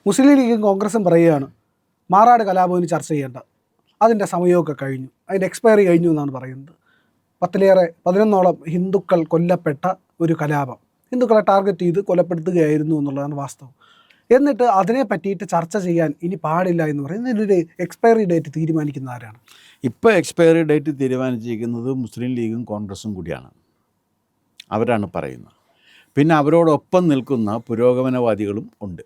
മുസ്ലിം ലീഗും കോൺഗ്രസും പറയുകയാണ് മാറാട് കലാപം ചർച്ച ചെയ്യേണ്ട, അതിൻ്റെ സമയമൊക്കെ കഴിഞ്ഞു, അതിൻ്റെ എക്സ്പയറി കഴിഞ്ഞു എന്നാണ് പറയുന്നത്. 11ഓളം ഹിന്ദുക്കൾ കൊല്ലപ്പെട്ട ഒരു കലാപം, ഹിന്ദുക്കളെ ടാർഗറ്റ് ചെയ്ത് കൊലപ്പെടുത്തുകയായിരുന്നു എന്നുള്ളതാണ് വാസ്തവം. എന്നിട്ട് അതിനെ പറ്റിയിട്ട് ചർച്ച ചെയ്യാൻ ഇനി പാടില്ല എന്ന് പറയുന്നത് ഇതിനൊരു എക്സ്പയറി ഡേറ്റ് തീരുമാനിക്കുന്ന ആരാണ്? ഇപ്പോൾ എക്സ്പയറി ഡേറ്റ് തീരുമാനിച്ചിരിക്കുന്നത് മുസ്ലിം ലീഗും കോൺഗ്രസും കൂടിയാണ്. അവരാണ് പറയുന്നത്. പിന്നെ അവരോടൊപ്പം നിൽക്കുന്ന പുരോഗമനവാദികളും ഉണ്ട്.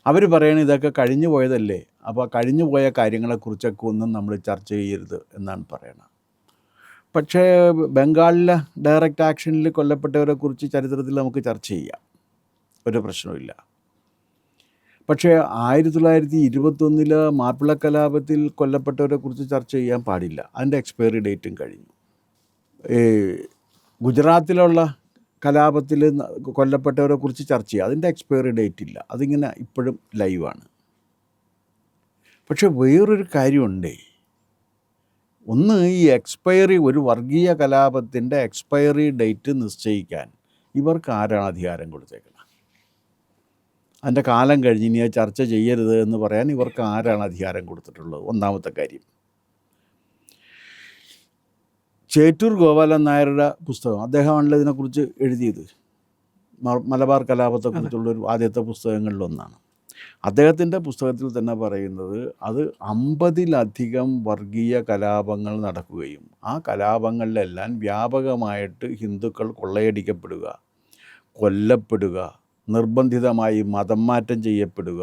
അവർ പറയണത് ഇതൊക്കെ കഴിഞ്ഞു പോയതല്ലേ, അപ്പോൾ കഴിഞ്ഞു പോയ കാര്യങ്ങളെക്കുറിച്ചൊക്കെ ഒന്നും നമ്മൾ ചർച്ച ചെയ്യരുത് എന്നാണ് പറയണത്. പക്ഷേ ബംഗാളിലെ ഡയറക്റ്റ് ആക്ഷനിൽ കൊല്ലപ്പെട്ടവരെക്കുറിച്ച് ചരിത്രത്തിൽ നമുക്ക് ചർച്ച ചെയ്യാം, ഒരു പ്രശ്നമില്ല. പക്ഷേ 1921 മാപ്പിള കലാപത്തിൽ കൊല്ലപ്പെട്ടവരെക്കുറിച്ച് ചർച്ച ചെയ്യാൻ പാടില്ല, അതിൻ്റെ എക്സ്പയറി ഡേറ്റും കഴിഞ്ഞു. ഗുജറാത്തിലുള്ള കലാപത്തിൽ കൊല്ലപ്പെട്ടവരെക്കുറിച്ച് ചർച്ച ചെയ്യുക, അതിൻ്റെ എക്സ്പയറി ഡേറ്റ് ഇല്ല, അതിങ്ങനെ ഇപ്പോഴും ലൈവാണ്. പക്ഷെ വേറൊരു കാര്യമുണ്ടേ, ഒന്ന് ഈ എക്സ്പയറി, ഒരു വർഗീയ കലാപത്തിൻ്റെ എക്സ്പയറി ഡേറ്റ് നിശ്ചയിക്കാൻ ഇവർക്ക് ആരാണ് അധികാരം കൊടുത്തേക്കുന്നത്? അതിൻ്റെ കാലം കഴിഞ്ഞ് ഇനി അത് ചർച്ച ചെയ്യരുത് എന്ന് പറയാൻ ഇവർക്ക് ആരാണ് അധികാരം കൊടുത്തിട്ടുള്ളത്? ഒന്നാമത്തെ കാര്യം. ചേറ്റൂർ ഗോപാലൻ നായരുടെ പുസ്തകം, അദ്ദേഹമാണല്ലോ ഇതിനെക്കുറിച്ച് എഴുതിയത്, മലബാർ കലാപത്തെക്കുറിച്ചുള്ളൊരു ആദ്യത്തെ പുസ്തകങ്ങളിലൊന്നാണ്. അദ്ദേഹത്തിൻ്റെ പുസ്തകത്തിൽ തന്നെ പറയുന്നത് അത് 50-ലധികം വർഗീയ കലാപങ്ങൾ നടക്കുകയും ആ കലാപങ്ങളിലെല്ലാം വ്യാപകമായിട്ട് ഹിന്ദുക്കൾ കൊള്ളയടിക്കപ്പെടുക, കൊല്ലപ്പെടുക, നിർബന്ധിതമായി മതം മാറ്റം ചെയ്യപ്പെടുക,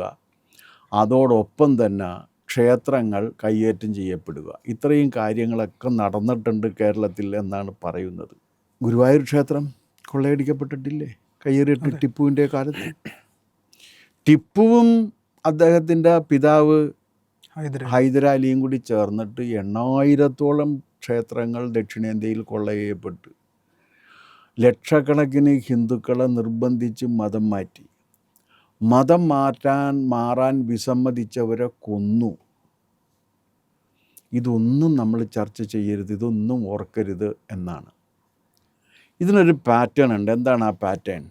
അതോടൊപ്പം തന്നെ ക്ഷേത്രങ്ങൾ കയ്യേറ്റം ചെയ്യപ്പെടുക, ഇത്രയും കാര്യങ്ങളൊക്കെ നടന്നിട്ടുണ്ട് കേരളത്തിൽ എന്നാണ് പറയുന്നത്. ഗുരുവായൂർ ക്ഷേത്രം കൊള്ളയടിക്കപ്പെട്ടിട്ടില്ലേ കയ്യേറിയിട്ട് ടിപ്പുവിൻ്റെ കാലത്ത്? ടിപ്പുവും അദ്ദേഹത്തിൻ്റെ പിതാവ് ഹൈദരാലിയും കൂടി ചേർന്നിട്ട് 8000-ഓളം ക്ഷേത്രങ്ങൾ ദക്ഷിണേന്ത്യയിൽ കൊള്ളയപ്പെട്ടു. ലക്ഷക്കണക്കിന് ഹിന്ദുക്കളെ നിർബന്ധിച്ച് മതം മാറ്റി. മതം മാറാൻ വിസമ്മതിച്ചവരെ കൊന്നു. ഇതൊന്നും നമ്മൾ ചർച്ച ചെയ്യരുത്, ഇതൊന്നും ഓർക്കരുത് എന്നാണ്. ഇതിനൊരു പാറ്റേൺ ഉണ്ട്. എന്താണ് ആ പാറ്റേൺ?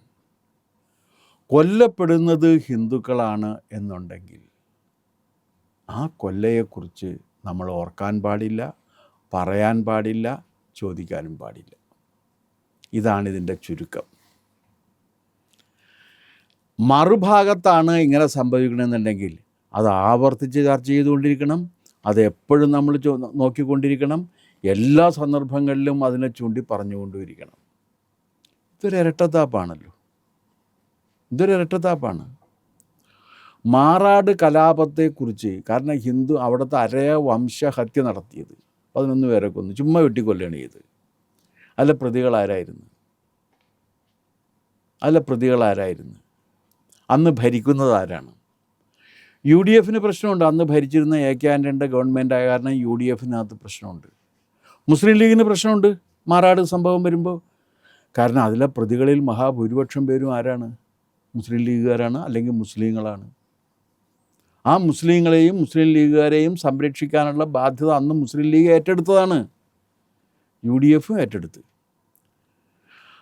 കൊല്ലപ്പെടുന്നത് ഹിന്ദുക്കളാണ് എന്നുണ്ടെങ്കിൽ ആ കൊല്ലയെക്കുറിച്ച് നമ്മൾ ഓർക്കാൻ പാടില്ല, പറയാൻ പാടില്ല, ചോദിക്കാനും പാടില്ല. ഇതാണിതിൻ്റെ ചുരുക്കം. മറുഭാഗത്താണ് ഇങ്ങനെ സംഭവിക്കണമെന്നുണ്ടെങ്കിൽ അത് ആവർത്തിച്ച് ചർച്ച ചെയ്തുകൊണ്ടിരിക്കണം, അത് എപ്പോഴും നമ്മൾ നോക്കിക്കൊണ്ടിരിക്കണം, എല്ലാ സന്ദർഭങ്ങളിലും അതിനെ ചൂണ്ടി പറഞ്ഞുകൊണ്ടിരിക്കണം. ഇതൊരു ഇരട്ടത്താപ്പാണല്ലോ, ഇതൊരു ഇരട്ടത്താപ്പാണ്. മാറാട് കലാപത്തെക്കുറിച്ച്, കാരണം അവിടുത്തെ അരയ വംശഹത്യ നടത്തിയത് 11 പേരെ കൊന്നു, ചുമ്മാ വെട്ടിക്കൊല്ലുകയാണ് ചെയ്ത്. അതിലെ പ്രതികളാരായിരുന്നു? അന്ന് ഭരിക്കുന്നത് ആരാണ്? UDF പ്രശ്നമുണ്ട്. അന്ന് ഭരിച്ചിരുന്ന AK ആൻ്റണിയുടെ ഗവൺമെൻറ് ആയ കാരണം UDF പ്രശ്നമുണ്ട്. മുസ്ലിം ലീഗിന് പ്രശ്നമുണ്ട് മാറാട് സംഭവം വരുമ്പോൾ. കാരണം അതിലെ പ്രതികളിൽ മഹാഭൂരിപക്ഷം പേരും ആരാണ്? മുസ്ലിം ലീഗുകാരാണ്, അല്ലെങ്കിൽ മുസ്ലിങ്ങളാണ്. ആ മുസ്ലിങ്ങളെയും മുസ്ലിം ലീഗുകാരെയും സംരക്ഷിക്കാനുള്ള ബാധ്യത അന്ന് മുസ്ലിം ലീഗ് ഏറ്റെടുത്തതാണ്, UDF ഏറ്റെടുത്ത്.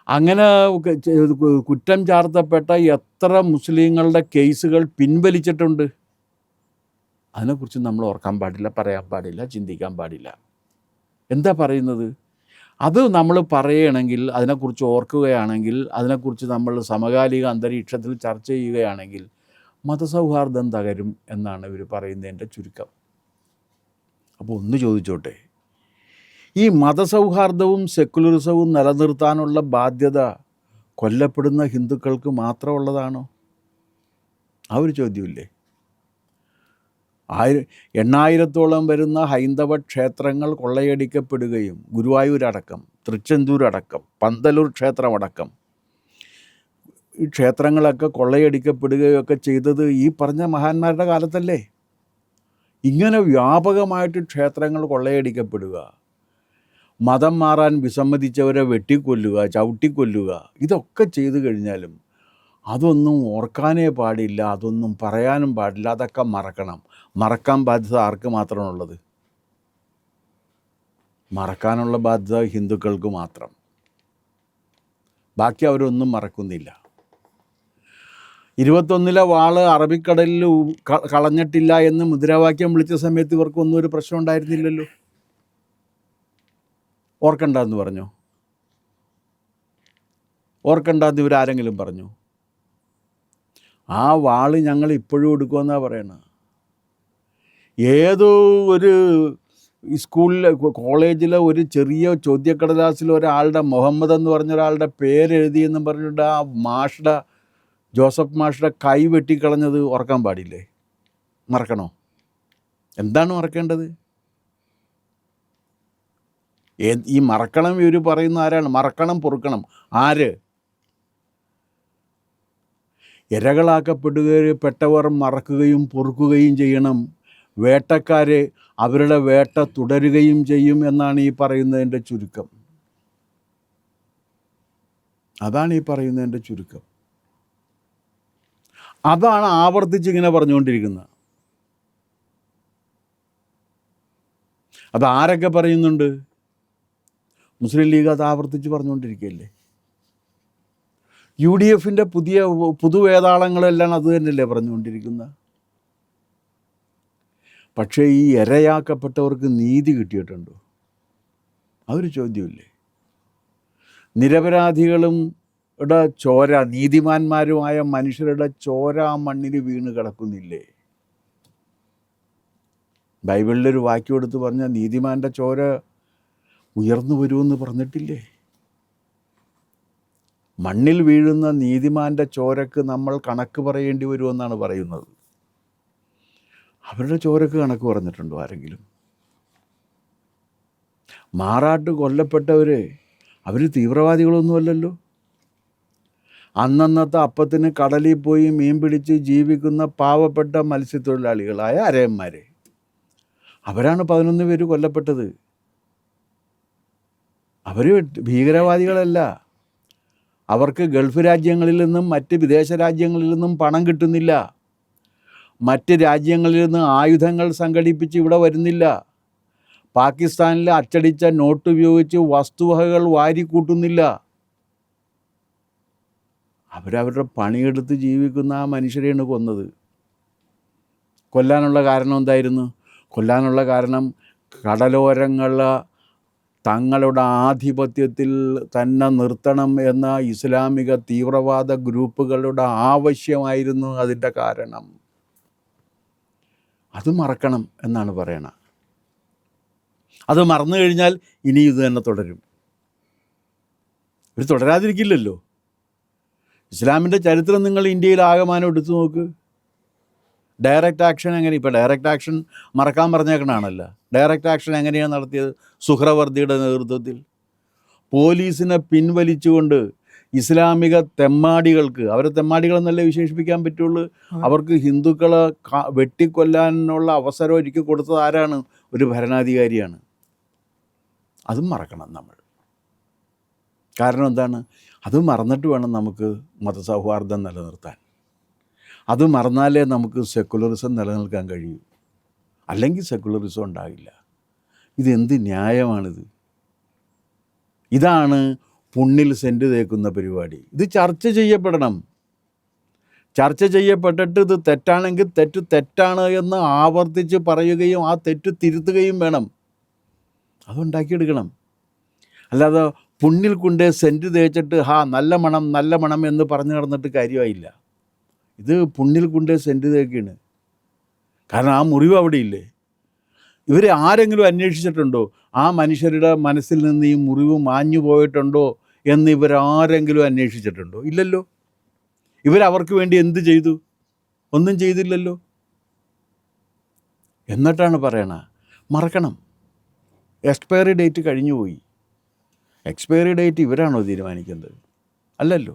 അങ്ങനെ കുറ്റം ചാർത്തപ്പെട്ട എത്ര മുസ്ലിങ്ങളുടെ കേസുകൾ പിൻവലിച്ചിട്ടുണ്ട്? അതിനെക്കുറിച്ച് നമ്മൾ ഓർക്കാൻ പാടില്ല, പറയാൻ പാടില്ല, ചിന്തിക്കാൻ പാടില്ല. എന്താ പറയുന്നത്? അത് നമ്മൾ പറയുകയാണെങ്കിൽ, അതിനെക്കുറിച്ച് ഓർക്കുകയാണെങ്കിൽ, അതിനെക്കുറിച്ച് നമ്മൾ സമകാലിക അന്തരീക്ഷത്തിൽ ചർച്ച ചെയ്യുകയാണെങ്കിൽ മതസൗഹാർദ്ദം തകരും എന്നാണ് ഇവർ പറയുന്നതിൻ്റെ ചുരുക്കം. അപ്പോൾ ഒന്ന് ചോദിച്ചോട്ടെ, ഈ മതസൗഹാർദ്ദവും സെക്കുലറിസവും നിലനിർത്താനുള്ള ബാധ്യത കൊല്ലപ്പെടുന്ന ഹിന്ദുക്കൾക്ക് മാത്രമുള്ളതാണോ? ആ ഒരു ചോദ്യമില്ലേ? 8000-ഓളം വരുന്ന ഹൈന്ദവ ക്ഷേത്രങ്ങൾ കൊള്ളയടിക്കപ്പെടുകയും, ഗുരുവായൂരടക്കം, തൃച്ചെന്തൂരടക്കം, പന്തലൂർ ക്ഷേത്രമടക്കം ഈ ക്ഷേത്രങ്ങളൊക്കെ കൊള്ളയടിക്കപ്പെടുകയൊക്കെ ചെയ്തത് ഈ പറഞ്ഞ മഹാന്മാരുടെ കാലത്തല്ലേ? ഇങ്ങനെ വ്യാപകമായിട്ട് ക്ഷേത്രങ്ങൾ കൊള്ളയടിക്കപ്പെടുക, മതം മാറാൻ വിസമ്മതിച്ചവരെ വെട്ടിക്കൊല്ലുക, ചവിട്ടിക്കൊല്ലുക, ഇതൊക്കെ ചെയ്തു കഴിഞ്ഞാലും അതൊന്നും ഓർക്കാനേ പാടില്ല, അതൊന്നും പറയാനും പാടില്ല, അതൊക്കെ മറക്കണം. മറക്കാൻ ബാധ്യത ആർക്ക് മാത്രമാണുള്ളത്? മറക്കാനുള്ള ബാധ്യത ഹിന്ദുക്കൾക്ക് മാത്രം. ബാക്കി അവരൊന്നും മറക്കുന്നില്ല. 21 വാള് അറബിക്കടലിൽ കളഞ്ഞിട്ടില്ല എന്ന് മുദ്രാവാക്യം വിളിച്ച സമയത്ത് ഇവർക്കൊന്നും ഒരു പ്രശ്നം ഉണ്ടായിരുന്നില്ലല്ലോ. ഓർക്കണ്ടെന്ന് പറഞ്ഞോ? ഓർക്കണ്ടെന്ന് ഇവരാരെങ്കിലും പറഞ്ഞു? ആ വാള് ഞങ്ങൾ ഇപ്പോഴും എടുക്കുമെന്നാണ് പറയണത്. ഏതോ ഒരു സ്കൂളിലെ കോളേജിലെ ഒരു ചെറിയ ചോദ്യക്കടലാസിൽ ഒരാളുടെ മുഹമ്മദ് എന്ന് പറഞ്ഞ ഒരാളുടെ പേരെഴുതിയെന്നും പറഞ്ഞിട്ട് ആ ജോസഫ് മാഷുടെ കൈ വെട്ടിക്കളഞ്ഞത് ഓർക്കാൻ പാടില്ലേ? മറക്കണോ? എന്താണ് മറക്കേണ്ടത്? ഈ മറക്കണം ഇവർ പറയുന്ന ആരാണ്? മറക്കണം, പൊറുക്കണം. ആര്? ഇരകളാക്കപ്പെട്ടവർ മറക്കുകയും പൊറുക്കുകയും ചെയ്യണം. വേട്ടക്കാർ അവരുടെ വേട്ട തുടരുകയും ചെയ്യും എന്നാണ് ഈ പറയുന്നതിൻ്റെ ചുരുക്കം. അതാണ് ഈ പറയുന്നതിൻ്റെ ചുരുക്കം. അതാണ് ആവർത്തിച്ചിങ്ങനെ പറഞ്ഞുകൊണ്ടിരിക്കുന്നത്. അതാരൊക്കെ പറയുന്നുണ്ട്? മുസ്ലിം ലീഗ് അത് ആവർത്തിച്ച് പറഞ്ഞുകൊണ്ടിരിക്കുകയല്ലേ. UDFൻ്റെ പുതുവേതാളങ്ങളെല്ലാം അത് തന്നെയല്ലേ പറഞ്ഞുകൊണ്ടിരിക്കുന്നത്. പക്ഷേ ഈ ഇരയാക്കപ്പെട്ടവർക്ക് നീതി കിട്ടിയിട്ടുണ്ടോ? അതൊരു ചോദ്യമില്ലേ. നിരപരാധികളും ചോര, നീതിമാന്മാരുമായ മനുഷ്യരുടെ ചോര ആ മണ്ണിൽ വീണ് കിടക്കുന്നില്ലേ? ബൈബിളിലൊരു വാക്യം എടുത്ത് പറഞ്ഞാൽ നീതിമാൻ്റെ ചോര ഉയർന്നു വരുമെന്ന് പറഞ്ഞിട്ടില്ലേ? മണ്ണിൽ വീഴുന്ന നീതിമാൻ്റെ ചോരക്ക് നമ്മൾ കണക്ക് പറയേണ്ടി വരുമെന്നാണ് പറയുന്നത്. അവരുടെ ചോരക്ക് കണക്ക് പറഞ്ഞിട്ടുണ്ടോ ആരെങ്കിലും? മാറാട്ട് കൊല്ലപ്പെട്ടവർ അവർ തീവ്രവാദികളൊന്നുമല്ലല്ലോ. അന്നന്നത്തെ അപ്പത്തിന് കടലിൽ പോയി മീൻ പിടിച്ച് ജീവിക്കുന്ന പാവപ്പെട്ട മത്സ്യത്തൊഴിലാളികളായ അരയന്മാർ, അവരാണ് 11 പേര് കൊല്ലപ്പെട്ടത്. അവർ ഭീകരവാദികളല്ല. അവർക്ക് ഗൾഫ് രാജ്യങ്ങളിൽ നിന്നും മറ്റ് വിദേശ രാജ്യങ്ങളിൽ നിന്നും പണം കിട്ടുന്നില്ല. മറ്റ് രാജ്യങ്ങളിൽ നിന്ന് ആയുധങ്ങൾ സംഘടിപ്പിച്ച് ഇവിടെ വരുന്നില്ല. പാകിസ്ഥാനിൽ അച്ചടിച്ച നോട്ട് ഉപയോഗിച്ച് വസ്തുവകകൾ വാരിക്കൂട്ടുന്നില്ല. അവരവരുടെ പണിയെടുത്ത് ജീവിക്കുന്ന ആ മനുഷ്യരെയാണ് കൊന്നത്. കൊല്ലാനുള്ള കാരണം എന്തായിരുന്നു? കൊല്ലാനുള്ള കാരണം കടലോരങ്ങളെ തങ്ങളുടെ ആധിപത്യത്തിൽ തന്നെ നിർത്തണം എന്ന ഇസ്ലാമിക തീവ്രവാദ ഗ്രൂപ്പുകളുടെ ആവശ്യമായിരുന്നു അതിൻ്റെ കാരണം. അത് മറക്കണം എന്നാണ് പറയണത്. അത് മറന്നു കഴിഞ്ഞാൽ ഇനി ഇത് തന്നെ തുടരും. ഇവർ തുടരാതിരിക്കില്ലല്ലോ. ഇസ്ലാമിൻ്റെ ചരിത്രം നിങ്ങൾ ഇന്ത്യയിൽ ആകമാനം എടുത്തു നോക്ക്. ഡയറക്റ്റ് ആക്ഷൻ എങ്ങനെ? ഇപ്പോൾ ഡയറക്റ്റ് ആക്ഷൻ മറക്കാൻ പറഞ്ഞേക്കണാണല്ലോ. ഡയറക്റ്റ് ആക്ഷൻ എങ്ങനെയാണ് നടത്തിയത്? സുഹ്രവർദിയുടെ നേതൃത്വത്തിൽ പോലീസിനെ പിൻവലിച്ചുകൊണ്ട് ഇസ്ലാമിക തെമ്മാടികൾക്ക്, അവരെ തെമ്മാടികളെന്നല്ലേ വിശേഷിപ്പിക്കാൻ പറ്റുള്ളൂ, അവർക്ക് ഹിന്ദുക്കളെ വെട്ടിക്കൊല്ലാനുള്ള അവസരം ഒരുക്കി കൊടുത്തത് ആരാണ്? ഒരു ഭരണാധികാരിയാണ്. അതും മറക്കണം നമ്മൾ. കാരണം എന്താണ്? അത് മറന്നിട്ട് വേണം നമുക്ക് മതസൗഹാർദ്ദം നിലനിർത്താൻ. അത് മറന്നാലേ നമുക്ക് സെക്കുലറിസം നിലനിൽക്കാൻ കഴിയൂ. അല്ലെങ്കിൽ സെക്കുലറിസം ഉണ്ടാകില്ല. ഇതെന്ത് ന്യായമാണിത്? ഇതാണ് പുണ്ണിൽ സെൻറ്റ് തേക്കുന്ന പരിപാടി. ഇത് ചർച്ച ചെയ്യപ്പെടണം. ചർച്ച ചെയ്യപ്പെട്ടിട്ട് ഇത് തെറ്റാണെങ്കിൽ തെറ്റാണ് എന്ന് ആവർത്തിച്ച് പറയുകയും ആ തെറ്റ് തിരുത്തുകയും വേണം. അതുണ്ടാക്കിയെടുക്കണം. അല്ലാതെ പുണ്ണിൽ കൊണ്ടേ സെൻറ്റ് തേച്ചിട്ട് നല്ല മണം എന്ന് പറഞ്ഞു നടന്നിട്ട് കാര്യമായില്ല. ഇത് പുണ്ണിൽ കൊണ്ടേ സെൻറ്റ് തേക്കാണ്. കാരണം ആ മുറിവ് അവിടെ ഇല്ലേ? ഇവർ ആരെങ്കിലും അന്വേഷിച്ചിട്ടുണ്ടോ ആ മനുഷ്യരുടെ മനസ്സിൽ നിന്ന് ഈ മുറിവ് മാഞ്ഞു പോയിട്ടുണ്ടോ എന്ന് ഇവരാരെങ്കിലും അന്വേഷിച്ചിട്ടുണ്ടോ? ഇല്ലല്ലോ. ഇവരവർക്ക് വേണ്ടി എന്ത് ചെയ്തു? ഒന്നും ചെയ്തില്ലല്ലോ. എന്നിട്ടാണ് പറയണ മറക്കണം. എക്സ്പയറി ഡേറ്റ് കഴിഞ്ഞു പോയി. എക്സ്പയറി ഡേറ്റ് ഇവരാണോ തീരുമാനിക്കുന്നത്? അല്ലല്ലോ.